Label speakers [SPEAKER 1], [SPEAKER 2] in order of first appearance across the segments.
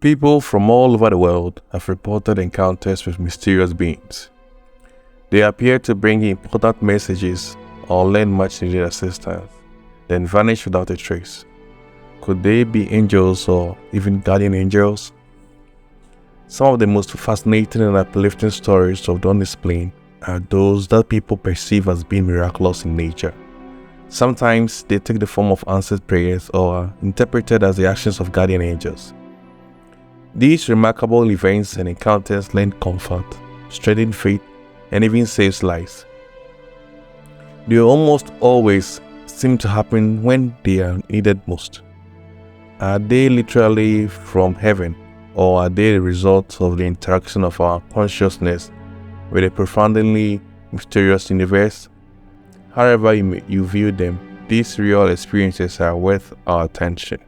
[SPEAKER 1] People from all over the world have reported encounters with mysterious beings. They appear to bring important messages or lend much needed assistance, then vanish without a trace. Could they be angels or even guardian angels? Some of the most fascinating and uplifting stories of the unexplained are those that people perceive as being miraculous in nature. Sometimes they take the form of answered prayers or are interpreted as the actions of guardian angels. These remarkable events and encounters lend comfort, strengthen faith, and even save lives. They almost always seem to happen when they are needed most. Are they literally from heaven, or are they the result of the interaction of our consciousness with a profoundly mysterious universe? However you view them, these real experiences are worth our attention.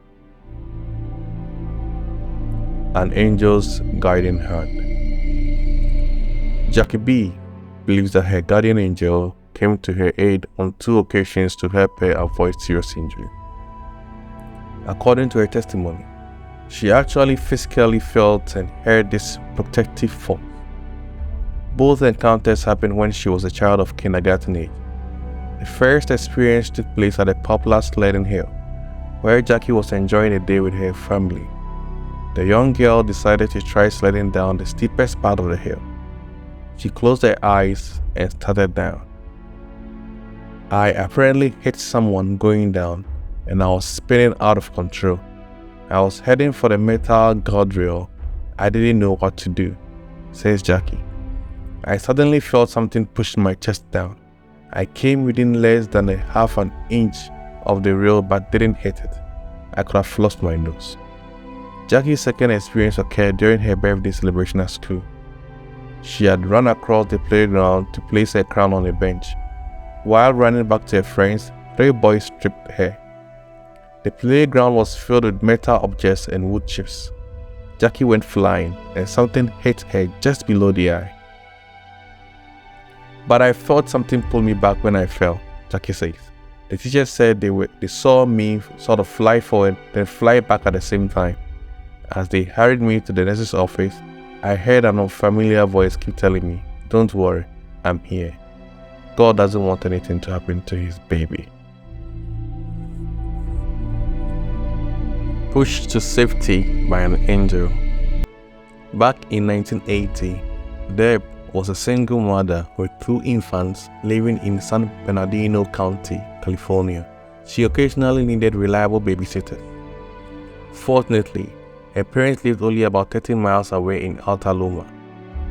[SPEAKER 1] An angel's guiding hand. Jackie B believes that her guardian angel came to her aid on 2 occasions to help her avoid serious injury. According to her testimony, she actually physically felt and heard this protective force. Both encounters happened when she was a child of kindergarten age. The first experience took place at a popular sledding hill, where Jackie was enjoying a day with her family. The young girl decided to try sledding down the steepest part of the hill. She closed her eyes and started down. I apparently hit someone going down, and I was spinning out of control. I was heading for the metal guardrail. I didn't know what to do, says Jackie. I suddenly felt something push my chest down. I came within less than a half an inch of the rail but didn't hit it. I could have lost my nose. Jackie's second experience occurred during her birthday celebration at school. She had run across the playground to place her crown on a bench. While running back to her friends, 3 boys tripped her. The playground was filled with metal objects and wood chips. Jackie went flying and something hit her just below the eye. But I felt something pull me back when I fell, Jackie says. The teacher said they saw me sort of fly forward then fly back at the same time. As they hurried me to the nurse's office, I heard an unfamiliar voice keep telling me, "Don't worry, I'm here." God doesn't want anything to happen to his baby. Pushed to safety by an angel. Back in 1980, Deb was a single mother with 2 infants living in San Bernardino County, California. She occasionally needed reliable babysitters. Fortunately, her parents lived only about 13 miles away in Alta Loma.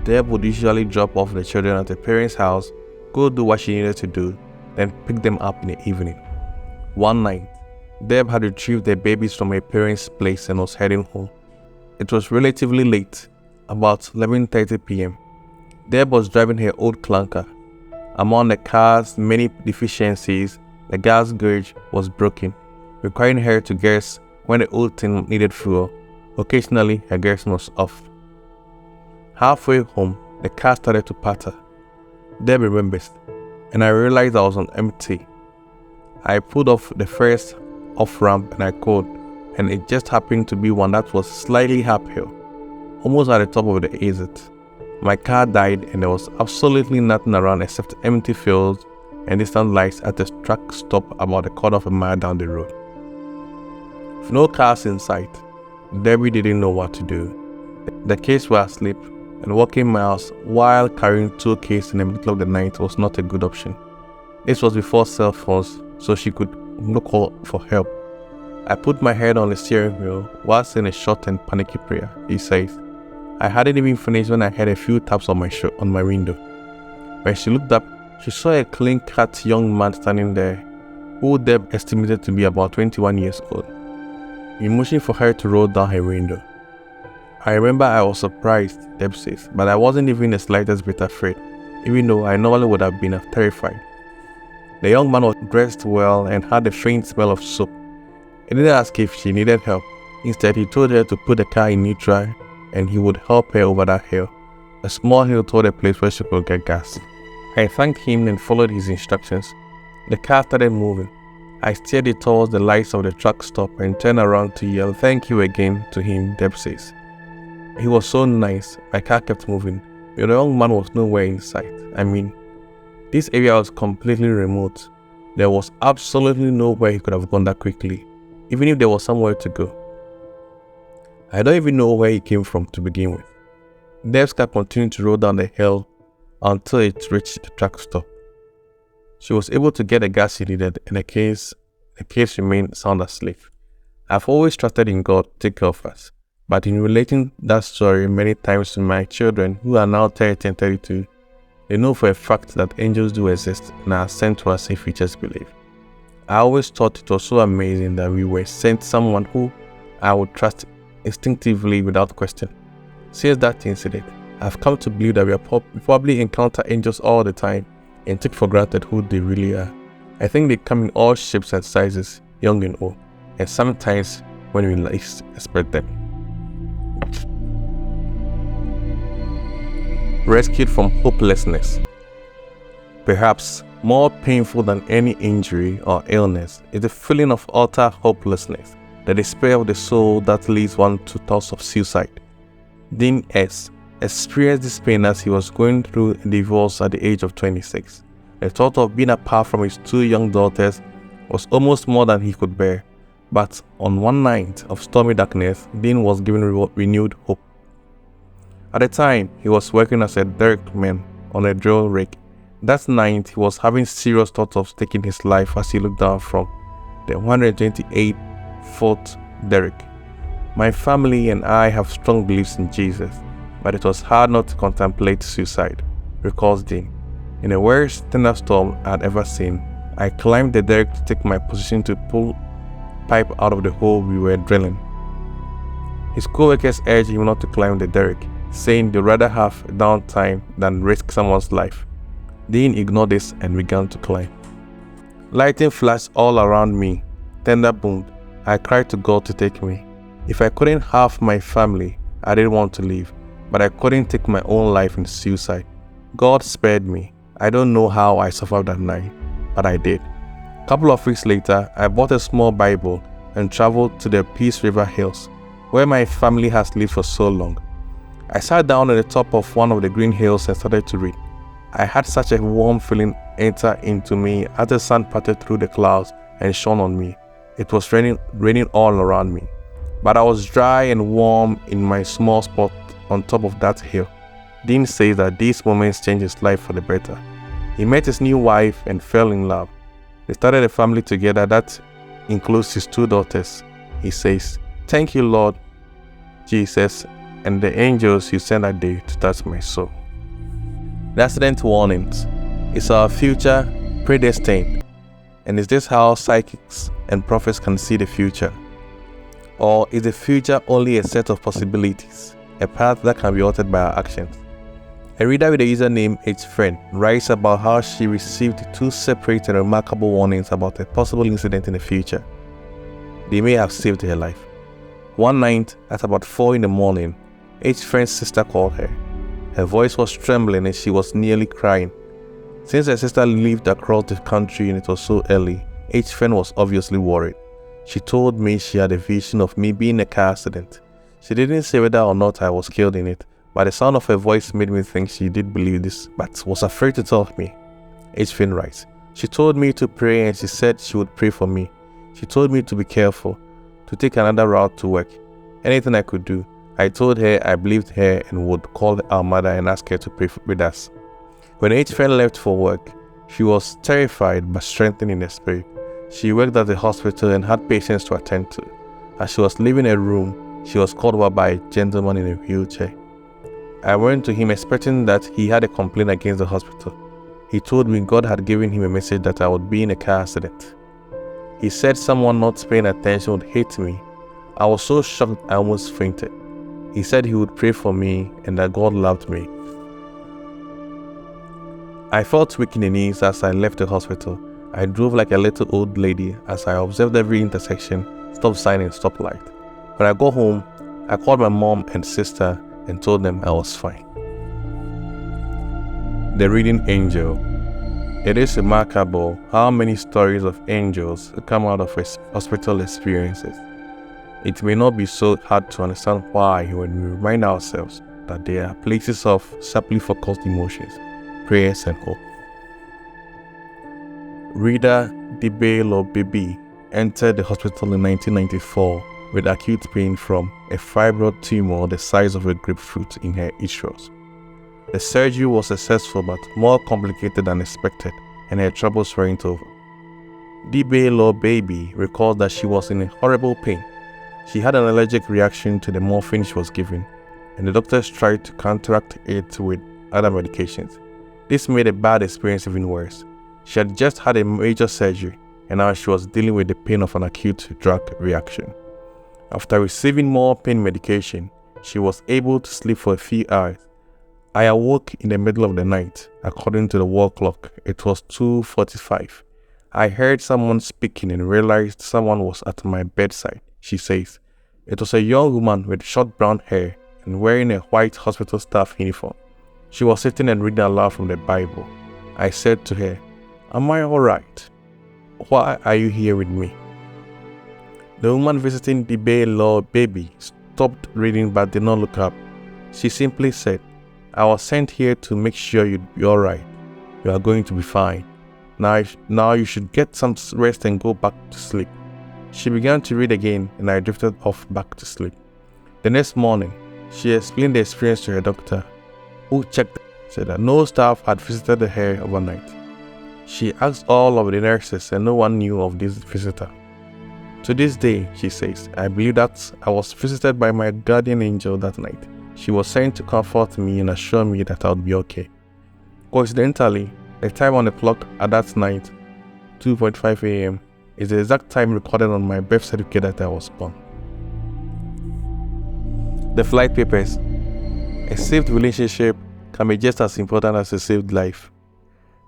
[SPEAKER 1] Deb would usually drop off the children at her parents' house, go do what she needed to do, then pick them up in the evening. One night, Deb had retrieved the babies from her parents' place and was heading home. It was relatively late, about 11:30 p.m. Deb was driving her old clunker. Among the car's many deficiencies, the gas gauge was broken, requiring her to guess when the old thing needed fuel. Occasionally, her guessing was off. Halfway home, the car started to patter. Deb remembers, and I realized I was on empty. I pulled off the first off-ramp and I called, and it just happened to be one that was slightly uphill, almost at the top of the exit. My car died and there was absolutely nothing around except empty fields and distant lights at a truck stop about a quarter of a mile down the road. With no cars in sight, Debbie didn't know what to do. The kids were asleep, and walking miles while carrying 2 kids in the middle of the night was not a good option. This was before cell phones, so she could look for help. I put my head on the steering wheel while saying a short and panicky prayer. He says, I hadn't even finished when I heard a few taps on my window. When she looked up, she saw a clean-cut young man standing there, who Deb estimated to be about 21 years old. He motioned for her to roll down her window. I remember I was surprised, Deb says, but I wasn't even the slightest bit afraid, even though I normally would have been terrified. The young man was dressed well and had a faint smell of soap. He didn't ask if she needed help. Instead, he told her to put the car in neutral and he would help her over that hill, a small hill toward a place where she could get gas. I thanked him and followed his instructions. The car started moving. I steered it towards the lights of the truck stop and turned around to yell "thank you" again to him, Deb says. He was so nice. My car kept moving, but the young man was nowhere in sight. I mean, this area was completely remote. There was absolutely nowhere he could have gone that quickly, even if there was somewhere to go. I don't even know where he came from to begin with. Deb's car continued to roll down the hill until it reached the truck stop. She was able to get the gas she needed, and the case remained sound asleep. I've always trusted in God to take care of us, but in relating that story many times to my children who are now 30 and 32, they know for a fact that angels do exist and are sent to us if we just believe. I always thought it was so amazing that we were sent someone who I would trust instinctively without question. Since that incident, I've come to believe that we probably encounter angels all the time and take for granted who they really are. I think they come in all shapes and sizes, young and old, and sometimes when we least expect them. Rescued from hopelessness. Perhaps more painful than any injury or illness is the feeling of utter hopelessness, the despair of the soul that leads one to thoughts of suicide. Dean S. experienced this pain as he was going through a divorce at the age of 26. The thought of being apart from his 2 young daughters was almost more than he could bear, but on one night of stormy darkness, Dean was given renewed hope. At the time, he was working as a derrickman on a drill rig. That night, he was having serious thoughts of taking his life as he looked down from the 128th derrick. My family and I have strong beliefs in Jesus, but it was hard not to contemplate suicide, recalls Dean. In the worst thunderstorm I had ever seen, I climbed the derrick to take my position to pull pipe out of the hole we were drilling. His co-workers urged him not to climb the derrick, saying they'd rather have downtime than risk someone's life. Dean ignored this and began to climb. Lightning flashed all around me. Thunder boomed. I cried to God to take me. If I couldn't have my family, I didn't want to leave, but I couldn't take my own life in suicide. God spared me. I don't know how I survived that night, but I did. A couple of weeks later, I bought a small Bible and traveled to the Peace River Hills, where my family has lived for so long. I sat down at the top of one of the green hills and started to read. I had such a warm feeling enter into me as the sun parted through the clouds and shone on me. It was raining all around me, but I was dry and warm in my small spot on top of that hill. Dean says that these moments changed his life for the better. He met his new wife and fell in love. They started a family together that includes his 2 daughters. He says, "Thank you, Lord Jesus, and the angels you sent that day to touch my soul." The accident warnings. Is our future predestined? And is this how psychics and prophets can see the future? Or is the future only a set of possibilities, a path that can be altered by our actions? A reader with the username HFriend writes about how she received 2 separate and remarkable warnings about a possible incident in the future. They may have saved her life. One night, at about 4 in the morning, HFriend's sister called her. Her voice was trembling and she was nearly crying. Since her sister lived across the country and it was so early, HFriend was obviously worried. She told me she had a vision of me being in a car accident. She didn't say whether or not I was killed in it, but the sound of her voice made me think she did believe this, but was afraid to tell me. HFriend writes, "She told me to pray and she said she would pray for me. She told me to be careful, to take another route to work. Anything I could do. I told her I believed her and would call our mother and ask her to pray with us." When HFriend left for work, she was terrified but strengthened in the spirit. She worked at the hospital and had patients to attend to. As she was leaving her room, she was called over by a gentleman in a wheelchair. I went to him expecting that he had a complaint against the hospital. He told me God had given him a message that I would be in a car accident. He said someone not paying attention would hate me. I was so shocked I almost fainted. He said he would pray for me and that God loved me. I felt weak in the knees as I left the hospital. I drove like a little old lady as I observed every intersection, stop sign and stoplight. When I got home, I called my mom and sister and told them I was fine. The Reading Angel. It is remarkable how many stories of angels come out of hospital experiences. It may not be so hard to understand why when we remind ourselves that there are places of sharply focused emotions, prayers, and hope. Reader Dibelo Baby entered the hospital in 1994 with acute pain from a fibroid tumor the size of a grapefruit in her uterus. The surgery was successful but more complicated than expected, and her troubles weren't over. Dibelo Baby recalled that she was in horrible pain. She had an allergic reaction to the morphine she was given, and the doctors tried to counteract it with other medications. This made a bad experience even worse. She had just had a major surgery, and now she was dealing with the pain of an acute drug reaction. After receiving more pain medication, she was able to sleep for a few hours. I awoke in the middle of the night. According to the wall clock, it was 2:45. I heard someone speaking and realized someone was at my bedside, she says. It was a young woman with short brown hair and wearing a white hospital staff uniform. She was sitting and reading aloud from the Bible. I said to her, "Am I alright? Why are you here with me?" The woman visiting the Dibelo Baby stopped reading but did not look up. She simply said, "I was sent here to make sure you'd be alright. You are going to be fine. Now you should get some rest and go back to sleep." She began to read again and I drifted off back to sleep. The next morning, she explained the experience to her doctor, who checked said that no staff had visited her overnight. She asked all of the nurses and no one knew of this visitor. To this day, she says, I believe that I was visited by my guardian angel that night. She was sent to comfort me and assure me that I would be okay. Coincidentally, the time on the clock at that night, 2:45 a.m., is the exact time recorded on my birth certificate that I was born. The flight papers. A saved relationship can be just as important as a saved life.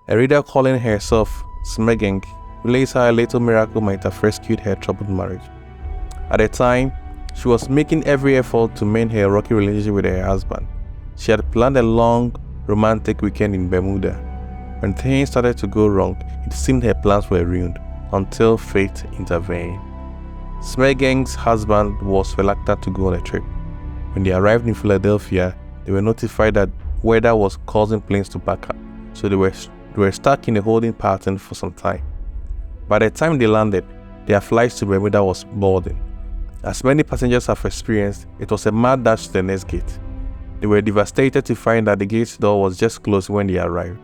[SPEAKER 1] A reader calling herself Smeging relates how a little miracle might have rescued her troubled marriage. At the time, she was making every effort to mend her rocky relationship with her husband. She had planned a long, romantic weekend in Bermuda. When things started to go wrong, it seemed her plans were ruined until fate intervened. Smeging's husband was reluctant to go on a trip. When they arrived in Philadelphia, they were notified that weather was causing planes to back up, so they were stuck in a holding pattern for some time. By the time they landed, their flight to Bermuda was boarding. As many passengers have experienced, it was a mad dash to the next gate. They were devastated to find that the gate door was just closed when they arrived.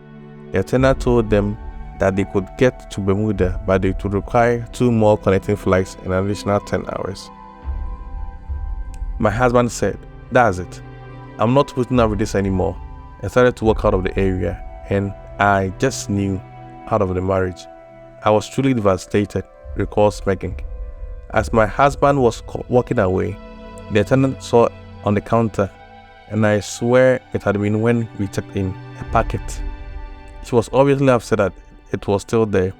[SPEAKER 1] The attendant told them that they could get to Bermuda, but it would require 2 more connecting flights and an additional 10 hours. My husband said, "That's it. I'm not putting up with this anymore." I started to walk out of the area, and I just knew out of the marriage. I was truly devastated, recalls Smeging. As my husband was walking away, the attendant saw on the counter, and I swear it had been when we checked in, a packet. She was obviously upset that it was still there.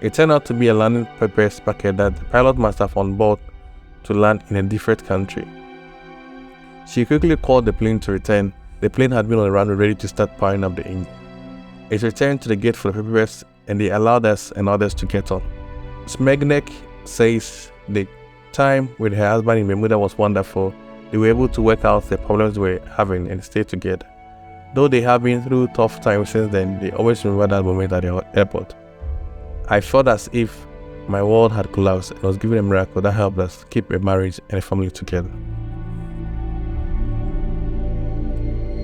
[SPEAKER 1] It turned out to be a landing papers packet that the pilot must have on board to land in a different country. She quickly called the plane to return. The plane had been on the runway ready to start powering up the engine. It returned to the gate for the papers and they allowed us and others to get on. Smegnek says the time with her husband in Bermuda was wonderful. They were able to work out the problems they were having and stay together. Though they have been through tough times since then, they always remember that moment at the airport. I felt as if my world had collapsed and was given a miracle that helped us keep a marriage and a family together.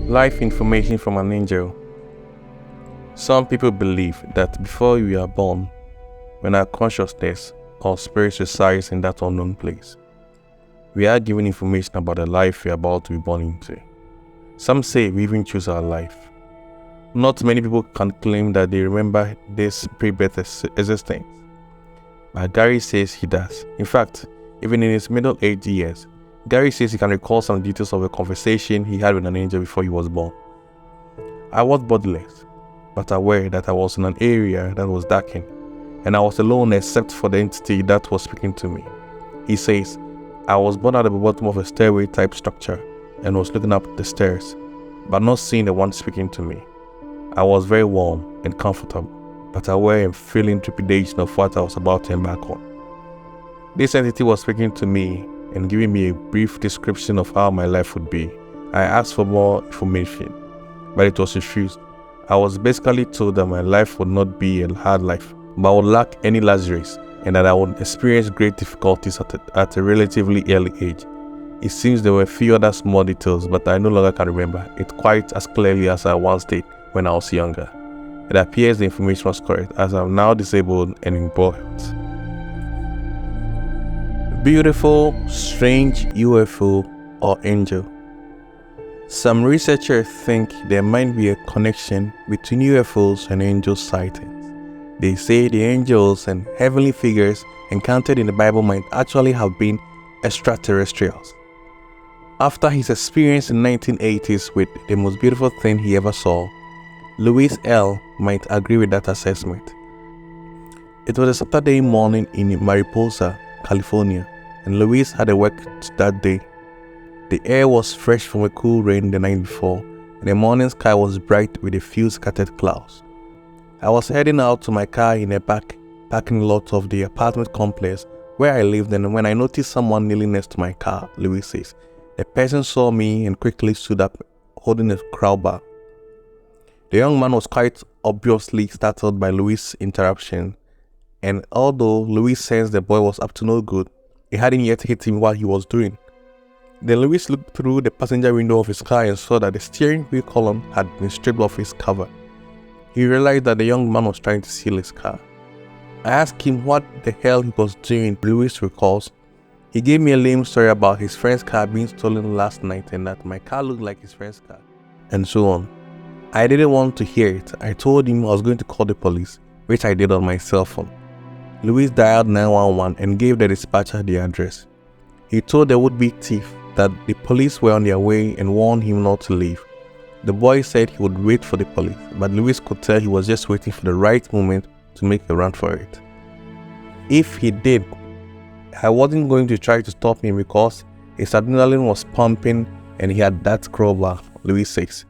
[SPEAKER 1] Life information from an angel. Some people believe that before we are born, when our consciousness or spirit resides in that unknown place, we are given information about the life we are about to be born into. Some say we even choose our life. Not many people can claim that they remember this pre-birth existence, but Gary says he does. In fact, even in his middle-aged years, Gary says he can recall some details of a conversation he had with an angel before he was born. I was bodiless, but aware that I was in an area that was darkened, and I was alone except for the entity that was speaking to me. He says, I was born at the bottom of a stairway-type structure and was looking up the stairs, but not seeing the one speaking to me. I was very warm and comfortable, but aware and feeling trepidation of what I was about to embark on. This entity was speaking to me and giving me a brief description of how my life would be. I asked for more information, but it was refused. I was basically told that my life would not be a hard life, but I would lack any luxuries, and that I would experience great difficulties at a relatively early age. It seems there were a few other small details, but I no longer can remember it quite as clearly as I once did when I was younger. It appears the information was correct, as I'm now disabled and in poor health. Beautiful, strange UFO or angel. Some researchers think there might be a connection between UFOs and angel sightings. They say the angels and heavenly figures encountered in the Bible might actually have been extraterrestrials. After his experience in the 1980s with the most beautiful thing he ever saw, Louis L. might agree with that assessment. It was a Saturday morning in Mariposa, California, and Louis had a work that day. The air was fresh from a cool rain the night before, and the morning sky was bright with a few scattered clouds. I was heading out to my car in a parking lot of the apartment complex where I lived, and when I noticed someone kneeling next to my car, Louis says, the person saw me and quickly stood up, holding a crowbar. The young man was quite obviously startled by Louis' interruption, and although Louis sensed the boy was up to no good, it hadn't yet hit him what he was doing. Then Louis looked through the passenger window of his car and saw that the steering wheel column had been stripped off its cover. He realized that the young man was trying to steal his car. I asked him what the hell he was doing. Louis recalls, he gave me a lame story about his friend's car being stolen last night and that my car looked like his friend's car, and so on. I didn't want to hear it. I told him I was going to call the police, which I did on my cell phone. Louis dialed 911 and gave the dispatcher the address. He told the would-be thief that the police were on their way and warned him not to leave. The boy said he would wait for the police, but Louis could tell he was just waiting for the right moment to make a run for it. If he did, I wasn't going to try to stop him because his adrenaline was pumping and he had that crowbar, Louis says.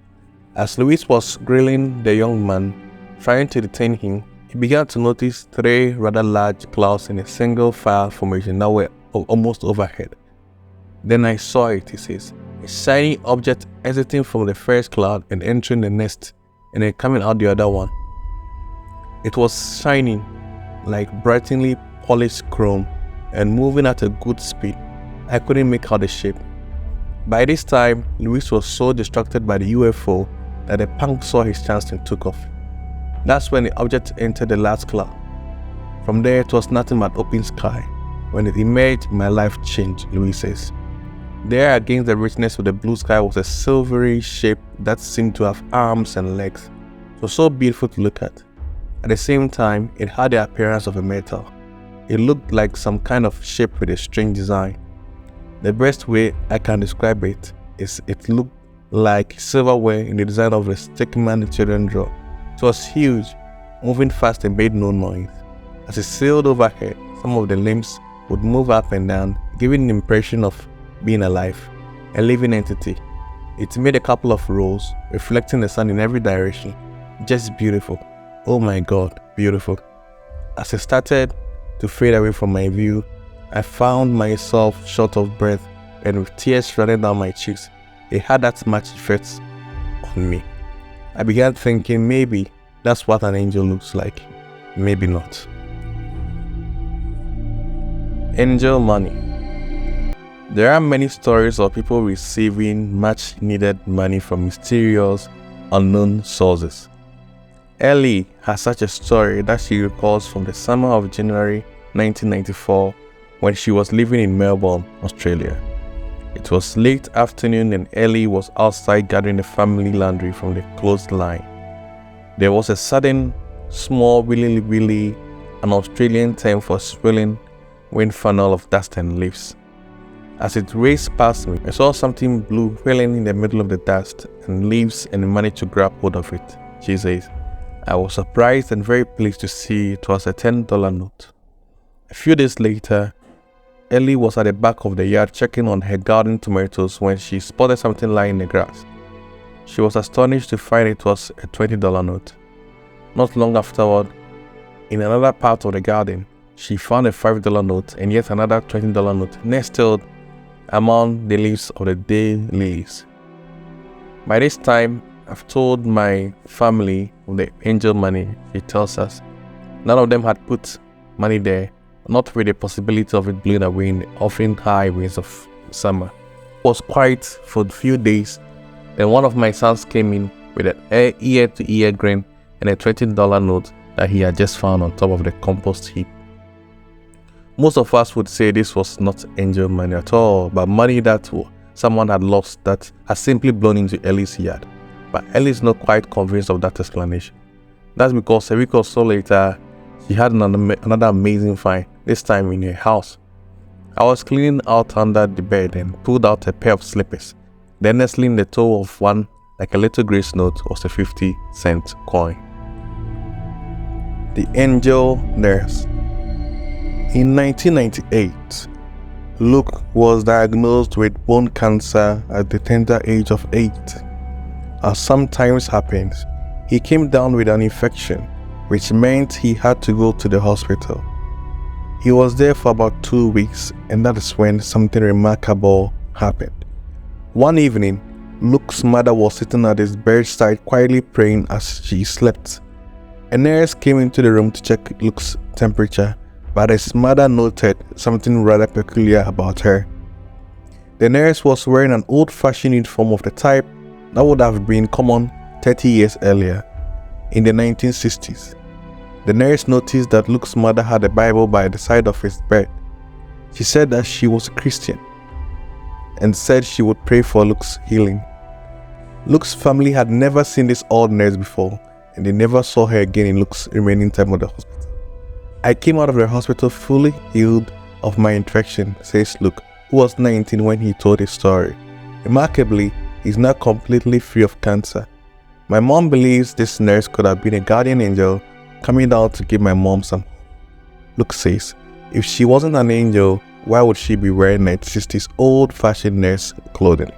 [SPEAKER 1] As Louis was grilling the young man, trying to detain him, he began to notice three rather large clouds in a single file formation that were almost overhead. Then I saw it, he says, a shiny object exiting from the first cloud and entering the next, and then coming out the other one. It was shining like brightly polished chrome and moving at a good speed. I couldn't make out the shape. By this time, Louis was so distracted by the UFO that the punk saw his chance and took off. That's when the object entered the last cloud. From there, it was nothing but open sky. When it emerged, my life changed, Louis says. There against the richness of the blue sky was a silvery shape that seemed to have arms and legs. It was so beautiful to look at. At the same time, it had the appearance of a metal. It looked like some kind of shape with a strange design. The best way I can describe it is it looked like silverware in the design of a stick man the children draw. It was huge, moving fast and made no noise. As it sailed overhead, some of the limbs would move up and down, giving the impression of being alive, a living entity. It made a couple of rolls, reflecting the sun in every direction. Just beautiful. Oh my God, beautiful. As it started to fade away from my view, I found myself short of breath and with tears running down my cheeks. It had that much effect on me. I began thinking maybe that's what an angel looks like. Maybe not. Angel money. There are many stories of people receiving much needed money from mysterious, unknown sources. Ellie has such a story that she recalls from the summer of January 1994 when she was living in Melbourne, Australia. It was late afternoon and Ellie was outside gathering the family laundry from the clothesline. There was a sudden, small willy-willy, an Australian term for swirling wind funnel of dust and leaves. As it raced past me, I saw something blue whirling in the middle of the dust and leaves and managed to grab hold of it, she says. I was surprised and very pleased to see it was a $10 note. A few days later, Ellie was at the back of the yard checking on her garden tomatoes when she spotted something lying in the grass. She was astonished to find it was a $20 note. Not long afterward, in another part of the garden, she found a $5 note and yet another $20 note nestled among the leaves of the day lilies. By this time, I've told my family of the angel money. She tells us none of them had put money there, not with the possibility of it blowing away in the often high winds of summer. It was quiet for a few days. Then one of my sons came in with an ear-to-ear grin and a $20 note that he had just found on top of the compost heap. Most of us would say this was not angel money at all, but money that someone had lost that had simply blown into Ellie's yard. But Ellie is not quite convinced of that explanation. That's because a week or so later, she had another amazing find, this time in her house. I was cleaning out under the bed and pulled out a pair of slippers. Then nestling the toe of one, like a little grace note, was a 50-cent coin. The Angel Nurse. In 1998, Luke was diagnosed with bone cancer at the tender age of 8. As sometimes happens, he came down with an infection, which meant he had to go to the hospital. He was there for about 2 weeks, and that is when something remarkable happened. One evening, Luke's mother was sitting at his bedside quietly praying as she slept. A nurse came into the room to check Luke's temperature, but his mother noted something rather peculiar about her. The nurse was wearing an old-fashioned uniform of the type that would have been common 30 years earlier, in the 1960s. The nurse noticed that Luke's mother had a Bible by the side of his bed. She said that she was a Christian and said she would pray for Luke's healing. Luke's family had never seen this old nurse before, and they never saw her again in Luke's remaining time at the hospital. I came out of the hospital fully healed of my infection, says Luke, who was 19 when he told his story. Remarkably, he's now completely free of cancer. My mom believes this nurse could have been a guardian angel coming down to give my mom some hope. Luke says, if she wasn't an angel, why would she be wearing 1960s old-fashioned nurse clothing?